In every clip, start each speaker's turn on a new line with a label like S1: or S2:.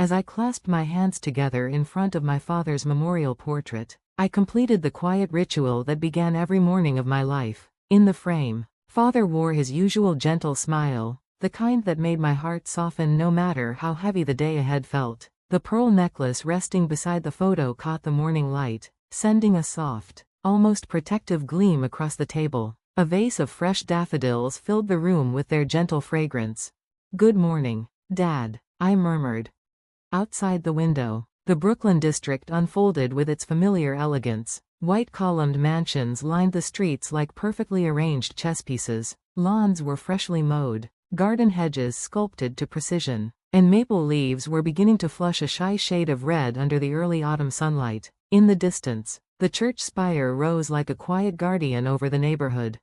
S1: As I clasped my hands together in front of my father's memorial portrait, I completed the quiet ritual that began every morning of my life. In the frame, Father wore his usual gentle smile, the kind that made my heart soften no matter how heavy the day ahead felt. The pearl necklace resting beside the photo caught the morning light, sending a soft, almost protective gleam across the table. A vase of fresh daffodils filled the room with their gentle fragrance. "Good morning, Dad," I murmured. Outside the window, the Brooklyn district unfolded with its familiar elegance. White columned mansions lined the streets like perfectly arranged chess pieces. Lawns were freshly mowed, garden hedges sculpted to precision, and maple leaves were beginning to flush a shy shade of red under the early autumn sunlight. In the distance, the church spire rose like a quiet guardian over the neighborhood.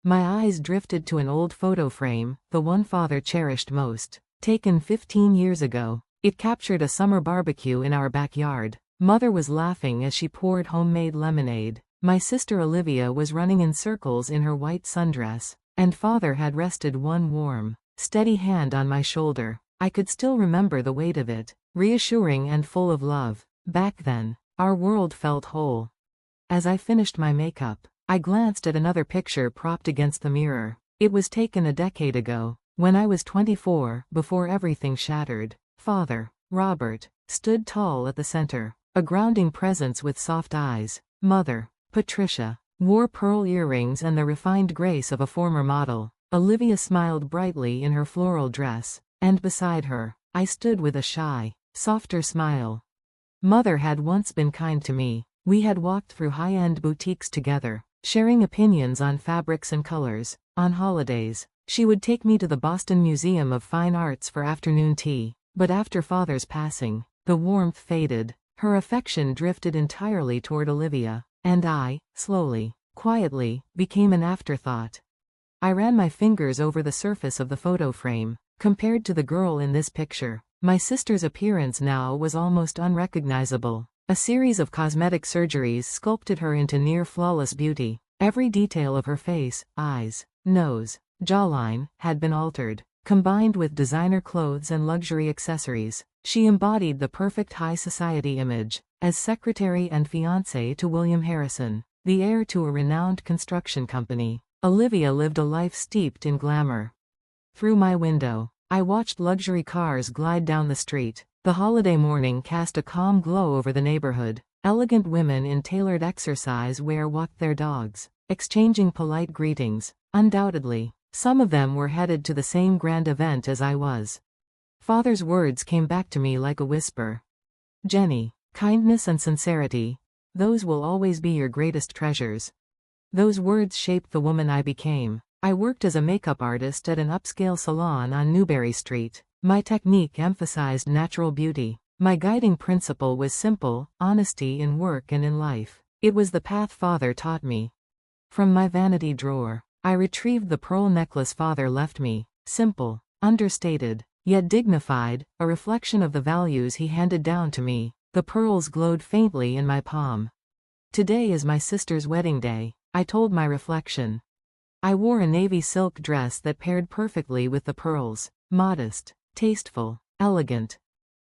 S1: My eyes drifted to an old photo frame, the one Father cherished most. Taken 15 years ago, it captured a summer barbecue in our backyard. Mother was laughing as she poured homemade lemonade. My sister Olivia was running in circles in her white sundress, and Father had rested one warm, steady hand on my shoulder. I could still remember the weight of it, reassuring and full of love. Back then, our world felt whole. As I finished my makeup, I glanced at another picture propped against the mirror. It was taken a decade ago, when I was 24, before everything shattered. Father, Robert, stood tall at the center, a grounding presence with soft eyes. Mother, Patricia, wore pearl earrings and the refined grace of a former model. Olivia smiled brightly in her floral dress, and beside her, I stood with a shy, softer smile. Mother had once been kind to me. We had walked through high-end boutiques together, sharing opinions on fabrics and colors. On holidays, she would take me to the Boston Museum of Fine Arts for afternoon tea. But after Father's passing, the warmth faded. Her affection drifted entirely toward Olivia, and I, slowly, quietly, became an afterthought. I ran my fingers over the surface of the photo frame. Compared to the girl in this picture, my sister's appearance now was almost unrecognizable. A series of cosmetic surgeries sculpted her into near-flawless beauty. Every detail of her face, eyes, nose, jawline, had been altered. Combined with designer clothes and luxury accessories, she embodied the perfect high society image. As secretary and fiancée to William Harrison, the heir to a renowned construction company, Olivia lived a life steeped in glamour. Through my window, I watched luxury cars glide down the street. The holiday morning cast a calm glow over the neighborhood. Elegant women in tailored exercise wear walked their dogs, exchanging polite greetings. Undoubtedly, some of them were headed to the same grand event as I was. Father's words came back to me like a whisper. "Jenny, kindness and sincerity, those will always be your greatest treasures." Those words shaped the woman I became. I worked as a makeup artist at an upscale salon on Newbury Street. My technique emphasized natural beauty. My guiding principle was simple, honesty in work and in life. It was the path Father taught me. From my vanity drawer, I retrieved the pearl necklace Father left me. Simple, understated, yet dignified, a reflection of the values he handed down to me. The pearls glowed faintly in my palm. "Today is my sister's wedding day," I told my reflection. I wore a navy silk dress that paired perfectly with the pearls. Modest, tasteful, elegant.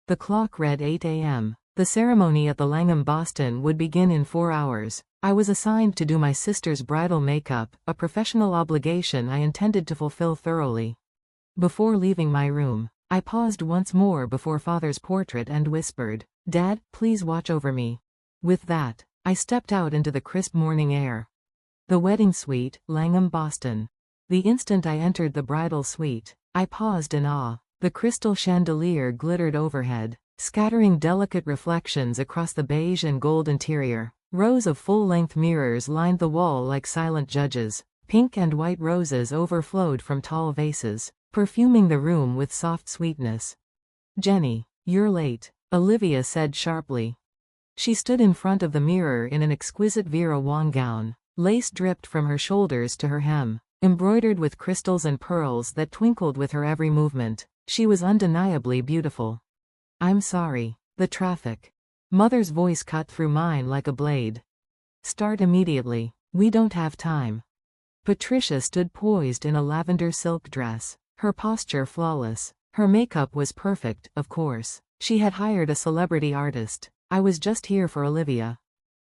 S1: The clock read 8 a.m. The ceremony at the Langham Boston would begin in 4 hours. I was assigned to do my sister's bridal makeup, a professional obligation I intended to fulfill thoroughly. Before leaving my room, I paused once more before Father's portrait and whispered, "Dad, please watch over me." With that, I stepped out into the crisp morning air. The wedding suite, Langham, Boston. The instant I entered the bridal suite, I paused in awe. The crystal chandelier glittered overhead, scattering delicate reflections across the beige and gold interior. Rows of full-length mirrors lined the wall like silent judges. Pink and white roses overflowed from tall vases, perfuming the room with soft sweetness. "Jenny, you're late," Olivia said sharply. She stood in front of the mirror in an exquisite Vera Wang gown. Lace dripped from her shoulders to her hem, embroidered with crystals and pearls that twinkled with her every movement. She was undeniably beautiful. "I'm sorry. The traffic." Mother's voice cut through mine like a blade. "Start immediately. We don't have time." Patricia stood poised in a lavender silk dress, her posture flawless. Her makeup was perfect, of course, She had hired a celebrity artist. I was just here for Olivia.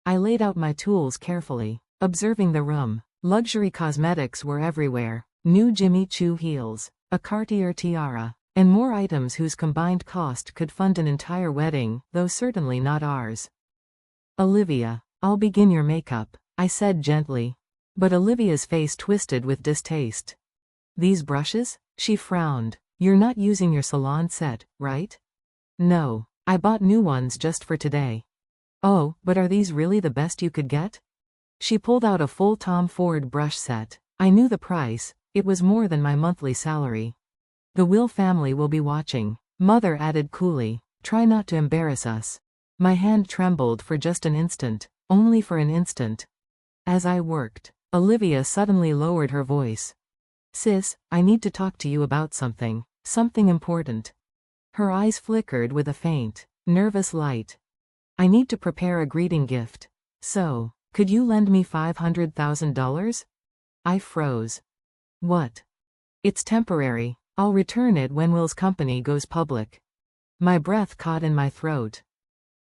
S1: I laid out my tools carefully, observing the room. Luxury cosmetics were everywhere. New Jimmy Choo heels, a Cartier tiara, and more items whose combined cost could fund an entire wedding, though certainly not ours. Olivia, I'll begin your makeup, I said gently. But Olivia's face twisted with distaste. These brushes? She frowned. You're not using your salon set, right? No, I bought new ones just for today. Oh, but are these really the best you could get? She pulled out a full Tom Ford brush set. I knew the price, it was more than my monthly salary. The Will family will be watching, Mother added coolly. Try not to embarrass us. My hand trembled for just an instant, only for an instant. As I worked, Olivia suddenly lowered her voice. Sis, I need to talk to you about something important. Her eyes flickered with a faint, nervous light. I need to prepare a greeting gift. So, could you lend me $500,000? I froze. What? It's temporary. I'll return it when Will's company goes public. My breath caught in my throat.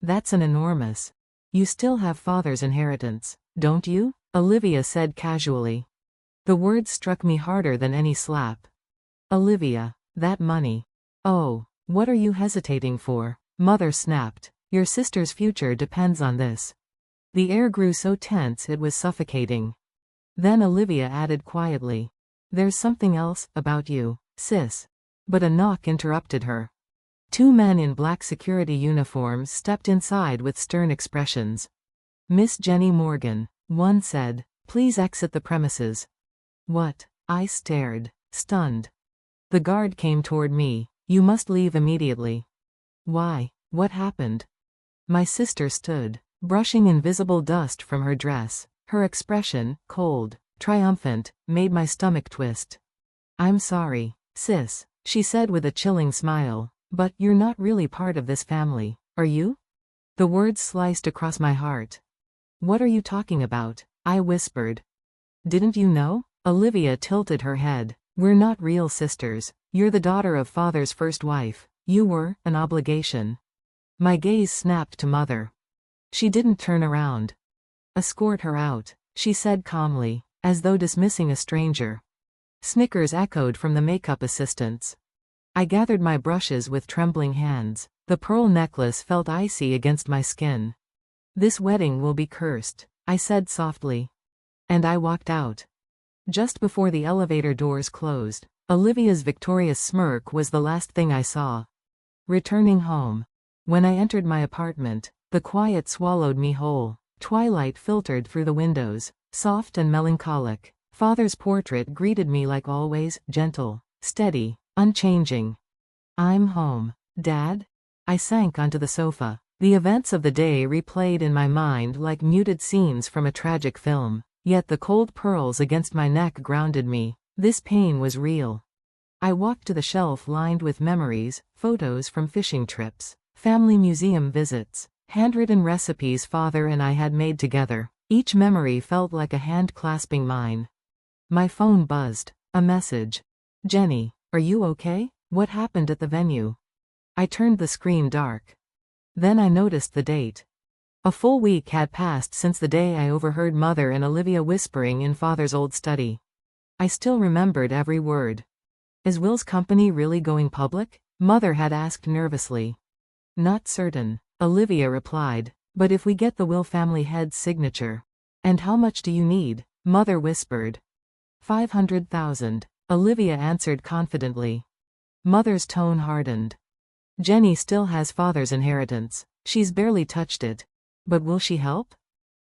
S1: That's an enormous. You still have father's inheritance, don't you? Olivia said casually. The words struck me harder than any slap. Olivia, that money. Oh, what are you hesitating for? Mother snapped. Your sister's future depends on this. The air grew so tense it was suffocating. Then Olivia added quietly. There's something else about you, sis. But a knock interrupted her. Two men in black security uniforms stepped inside with stern expressions. Miss Jenny Morgan, one said. Please exit the premises. What? I stared, stunned. The guard came toward me. You must leave immediately. Why? What happened? My sister stood, brushing invisible dust from her dress. Her expression, cold, triumphant, made my stomach twist. I'm sorry, sis, she said with a chilling smile, but you're not really part of this family, are you? The words sliced across my heart. What are you talking about? I whispered. Didn't you know? Olivia tilted her head. We're not real sisters. You're the daughter of father's first wife. You were an obligation. My gaze snapped to Mother. She didn't turn around. Escort her out, she said calmly, as though dismissing a stranger. Snickers echoed from the makeup assistants. I gathered my brushes with trembling hands. The pearl necklace felt icy against my skin. This wedding will be cursed, I said softly. And I walked out. Just before the elevator doors closed, Olivia's victorious smirk was the last thing I saw. Returning home. When I entered my apartment, the quiet swallowed me whole. Twilight filtered through the windows, soft and melancholic. Father's portrait greeted me like always, gentle, steady, unchanging. I'm home, Dad? I sank onto the sofa. The events of the day replayed in my mind like muted scenes from a tragic film. Yet the cold pearls against my neck grounded me. This pain was real. I walked to the shelf lined with memories, photos from fishing trips, family museum visits, handwritten recipes Father and I had made together. Each memory felt like a hand clasping mine. My phone buzzed. A message. Jenny, are you okay? What happened at the venue? I turned the screen dark. Then I noticed the date. A full week had passed since the day I overheard Mother and Olivia whispering in Father's old study. I still remembered every word. Is Will's company really going public? Mother had asked nervously. Not certain, Olivia replied. But if we get the Will family head's signature. And how much do you need? Mother whispered. 500,000, Olivia answered confidently. Mother's tone hardened. Jenny still has Father's inheritance. She's barely touched it. But will she help?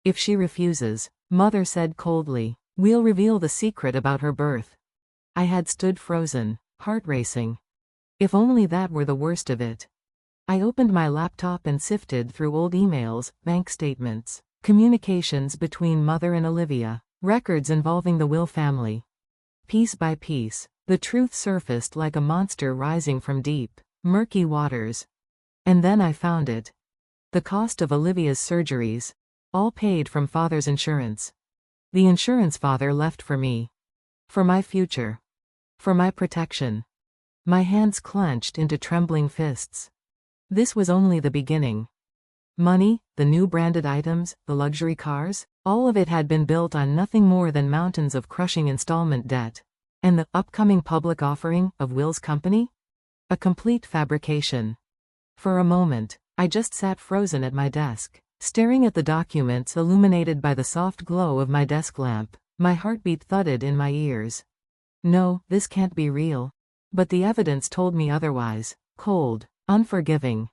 S1: If she refuses, Mother said coldly, we'll reveal the secret about her birth. I had stood frozen, heart racing. If only that were the worst of it. I opened my laptop and sifted through old emails, bank statements, communications between Mother and Olivia, records involving the Will family. Piece by piece, the truth surfaced like a monster rising from deep, murky waters. And then I found it. The cost of Olivia's surgeries. All paid from Father's insurance. The insurance Father left for me. For my future. For my protection. My hands clenched into trembling fists. This was only the beginning. Money, the new branded items, the luxury cars, all of it had been built on nothing more than mountains of crushing installment debt. And the upcoming public offering of Will's company? A complete fabrication. For a moment, I just sat frozen at my desk, staring at the documents illuminated by the soft glow of my desk lamp. My heartbeat thudded in my ears. No, this can't be real. But the evidence told me otherwise. Cold, unforgiving.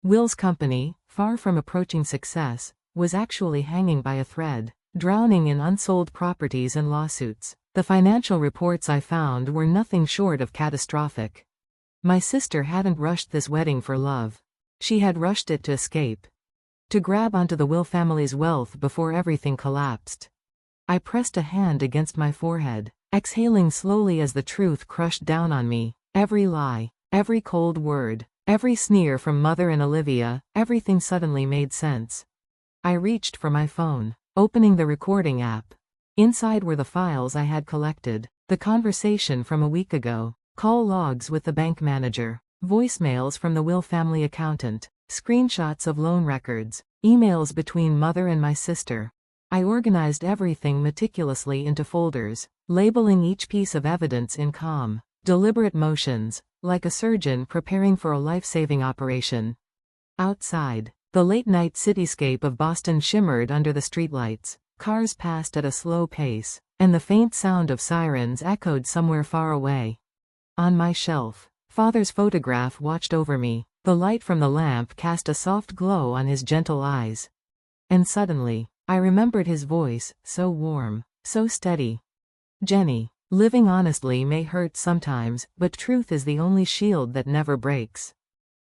S1: Will's company, far from approaching success, was actually hanging by a thread, drowning in unsold properties and lawsuits. The financial reports I found were nothing short of catastrophic. My sister hadn't rushed this wedding for love. She had rushed it to escape. To grab onto the Will family's wealth before everything collapsed. I pressed a hand against my forehead, exhaling slowly as the truth crushed down on me. Every lie, every cold word, every sneer from Mother and Olivia, everything suddenly made sense. I reached for my phone, opening the recording app. Inside were the files I had collected, the conversation from a week ago, call logs with the bank manager, voicemails from the Will family accountant, screenshots of loan records, emails between Mother and my sister. I organized everything meticulously into folders, labeling each piece of evidence in calm, deliberate motions, like a surgeon preparing for a life-saving operation. Outside, the late-night cityscape of Boston shimmered under the streetlights. Cars passed at a slow pace, and the faint sound of sirens echoed somewhere far away. On my shelf, Father's photograph watched over me. The light from the lamp cast a soft glow on his gentle eyes. And suddenly, I remembered his voice, so warm, so steady. Jenny, living honestly may hurt sometimes, but truth is the only shield that never breaks.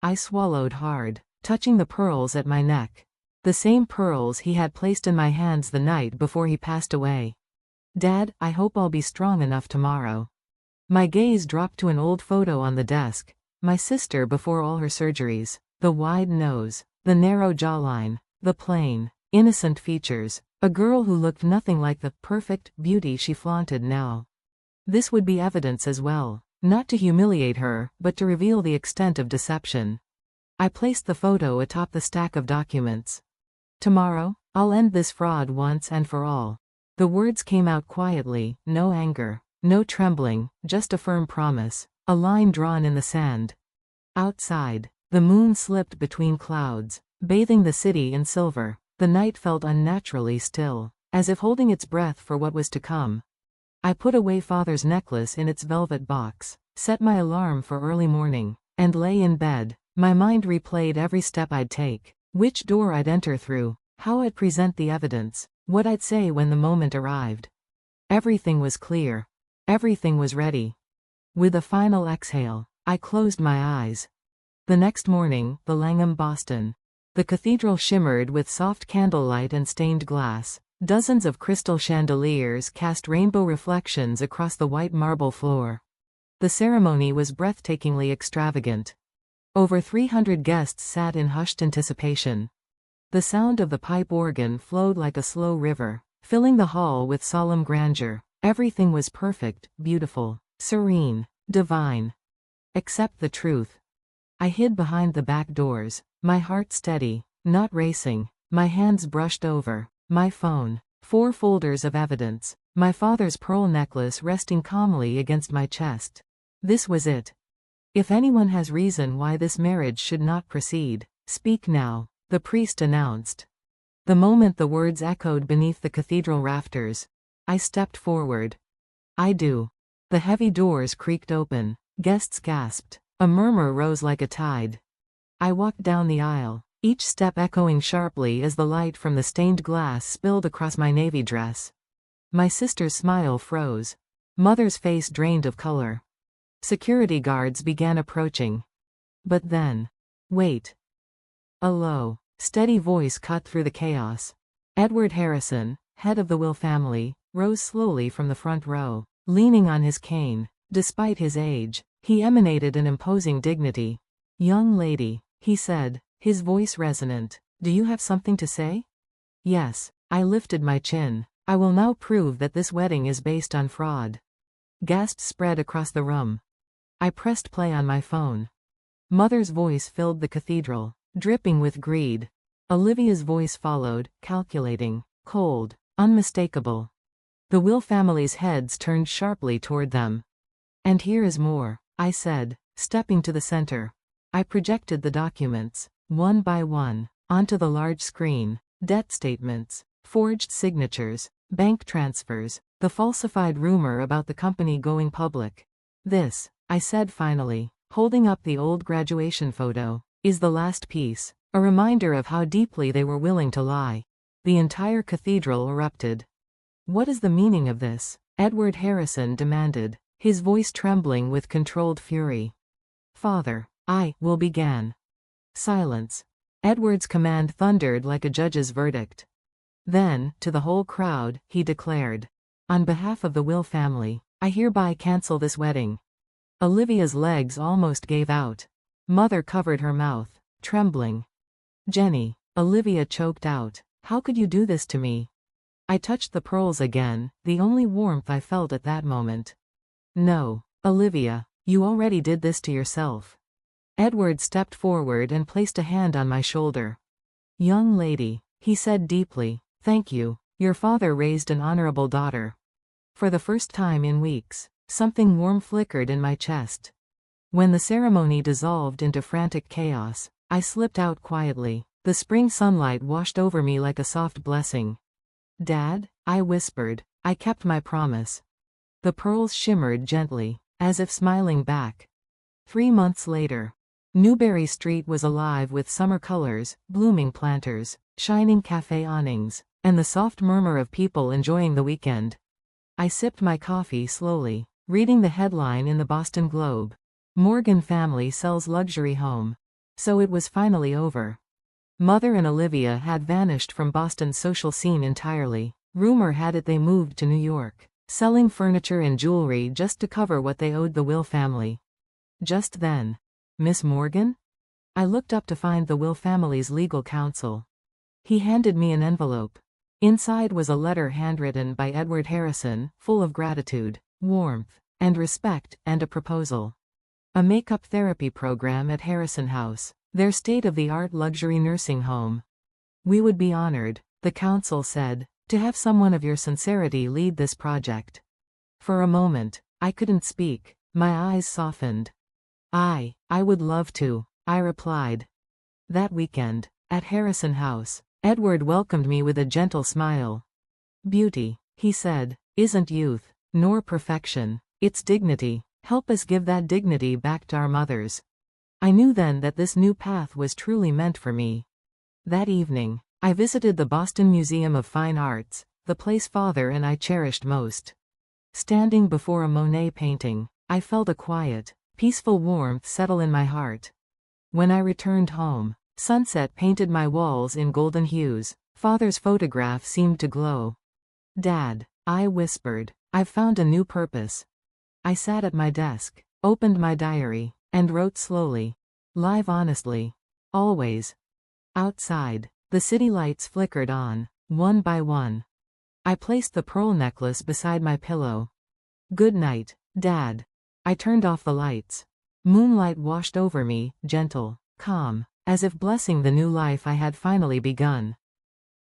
S1: I swallowed hard, touching the pearls at my neck. The same pearls he had placed in my hands the night before he passed away. Dad, I hope I'll be strong enough tomorrow. My gaze dropped to an old photo on the desk. My sister before all her surgeries. The wide nose, the narrow jawline, the plain, innocent features. A girl who looked nothing like the perfect beauty she flaunted now. This would be evidence as well, not to humiliate her, but to reveal the extent of deception. I placed the photo atop the stack of documents. Tomorrow, I'll end this fraud once and for all. The words came out quietly, no anger, no trembling, just a firm promise, a line drawn in the sand. Outside, the moon slipped between clouds, bathing the city in silver. The night felt unnaturally still, as if holding its breath for what was to come. I put away Father's necklace in its velvet box, set my alarm for early morning, and lay in bed. My mind replayed every step I'd take. Which door I'd enter through, how I'd present the evidence, what I'd say when the moment arrived. Everything was clear. Everything was ready. With a final exhale, I closed my eyes. The next morning, the Langham, Boston. The cathedral shimmered with soft candlelight and stained glass. Dozens of crystal chandeliers cast rainbow reflections across the white marble floor. The ceremony was breathtakingly extravagant. Over 300 guests sat in hushed anticipation. The sound of the pipe organ flowed like a slow river, filling the hall with solemn grandeur. Everything was perfect, beautiful, serene, divine. Except the truth. I hid behind the back doors, my heart steady, not racing, my hands brushed over my phone. 4 folders of evidence, my father's pearl necklace resting calmly against my chest. This was it. If anyone has reason why this marriage should not proceed, speak now, the priest announced. The moment the words echoed beneath the cathedral rafters, I stepped forward. I do. The heavy doors creaked open, guests gasped, a murmur rose like a tide. I walked down the aisle, each step echoing sharply as the light from the stained glass spilled across my navy dress. My sister's smile froze. Mother's face drained of color. Security guards began approaching. But then, wait. A low, steady voice cut through the chaos. Edward Harrison, head of the Will family, rose slowly from the front row, leaning on his cane. Despite his age, he emanated an imposing dignity. "Young lady," he said, his voice resonant, "do you have something to say?" "Yes." I lifted my chin. "I will now prove that this wedding is based on fraud." Gasps spread across the room. I pressed play on my phone. Mother's voice filled the cathedral, dripping with greed. Olivia's voice followed, calculating, cold, unmistakable. The Will family's heads turned sharply toward them. "And here is more," I said, stepping to the center. I projected the documents, one by one, onto the large screen: debt statements, forged signatures, bank transfers, the falsified rumor about the company going public. "This," I said finally, holding up the old graduation photo, "is the last piece, a reminder of how deeply they were willing to lie." The entire cathedral erupted. "What is the meaning of this?" Edward Harrison demanded, his voice trembling with controlled fury. "Father, Will began." Silence. Edward's command thundered like a judge's verdict. Then, to the whole crowd, he declared, "On behalf of the Will family, I hereby cancel this wedding." Olivia's legs almost gave out. Mother covered her mouth, trembling. "Jenny," Olivia choked out, "how could you do this to me?" I touched the pearls again, the only warmth I felt at that moment. "No, Olivia, you already did this to yourself." Edward stepped forward and placed a hand on my shoulder. "Young lady," he said deeply, "thank you. Your father raised an honorable daughter." For the first time in weeks, something warm flickered in my chest. When the ceremony dissolved into frantic chaos, I slipped out quietly. The spring sunlight washed over me like a soft blessing. "Dad," I whispered, "I kept my promise." The pearls shimmered gently, as if smiling back. 3 months later, Newberry Street was alive with summer colors, blooming planters, shining cafe awnings, and the soft murmur of people enjoying the weekend. I sipped my coffee slowly, reading the headline in the Boston Globe: "Morgan family sells luxury home." So it was finally over. Mother and Olivia had vanished from Boston's social scene entirely. Rumor had it they moved to New York, selling furniture and jewelry just to cover what they owed the Will family. Just then, "Miss Morgan?" I looked up to find the Will family's legal counsel. He handed me an envelope. Inside was a letter handwritten by Edward Harrison, full of gratitude, warmth, and respect, and a proposal. A makeup therapy program at Harrison House, their state-of-the-art luxury nursing home. "We would be honored," the counsel said, "to have someone of your sincerity lead this project." For a moment, I couldn't speak. My eyes softened. I would love to," I replied. That weekend, at Harrison House, Edward welcomed me with a gentle smile. "Beauty," he said, "isn't youth, nor perfection. It's dignity. Help us give that dignity back to our mothers." I knew then that this new path was truly meant for me. That evening, I visited the Boston Museum of Fine Arts, the place Father and I cherished most. Standing before a Monet painting, I felt a quiet, peaceful warmth settle in my heart. When I returned home, sunset painted my walls in golden hues. Father's photograph seemed to glow. "Dad," I whispered, "I've found a new purpose." I sat at my desk, opened my diary, and wrote slowly. Live honestly. Always. Outside, the city lights flickered on, one by one. I placed the pearl necklace beside my pillow. "Good night, Dad." I turned off the lights. Moonlight washed over me, gentle, calm, as if blessing the new life I had finally begun.